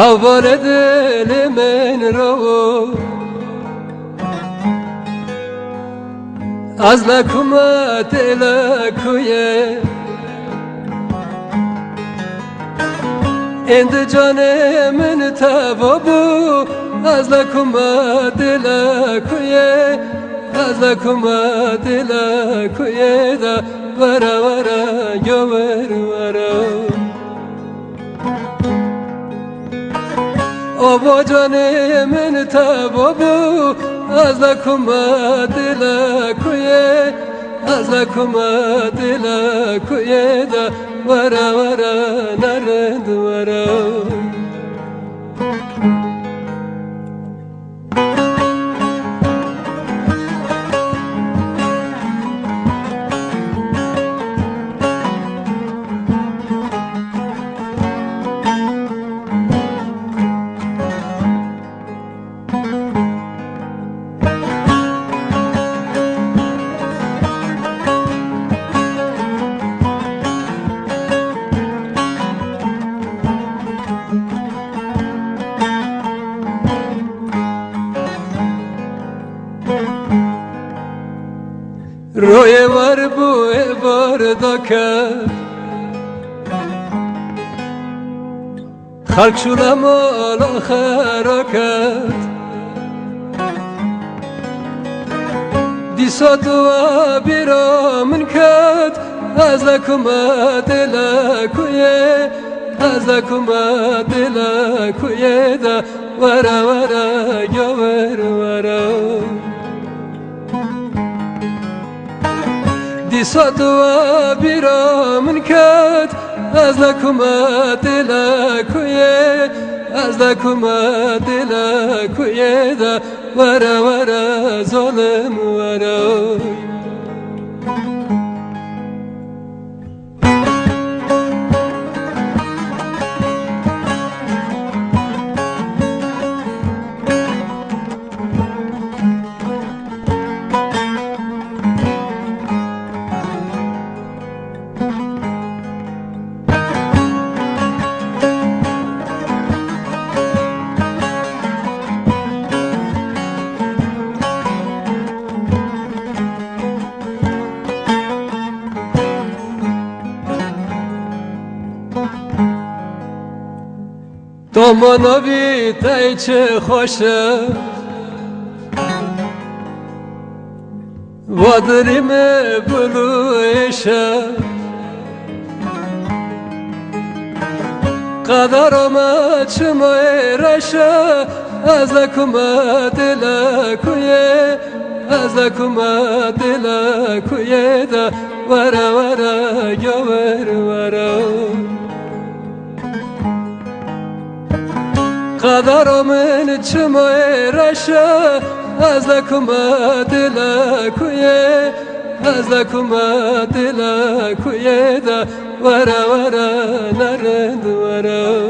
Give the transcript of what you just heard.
حوال دل من رو از لکومت لکویه اند جان من توابو از لکومت لکویه از لکومت لکویه دا ورا ورا یا ورا آبا جان من تبابو از لکومت لکویه از لکومت لکویه دا ورا ورا نرد ورا روی ور بوی باردا کرد خلق شولا مال آخرا کرد دیسا دوا بیرا من کرد از لکومت لکویه از لکومت لکویه دا ورا ورا یا ورا دیسا دوا بیرا من کرد از لکومت لکویه از لکومت لکویه دا ورا ورا ظالم ورا دامانوی تای چه خوشه وادریم بلویشه قدرم چمای رشه از لکومت لکویه از لکومت لکویه دا ورا ورا یا ورا قدر من چمای رشه از لکومت لکویه از لکومت لکویه دا ورا ورا نرد ورا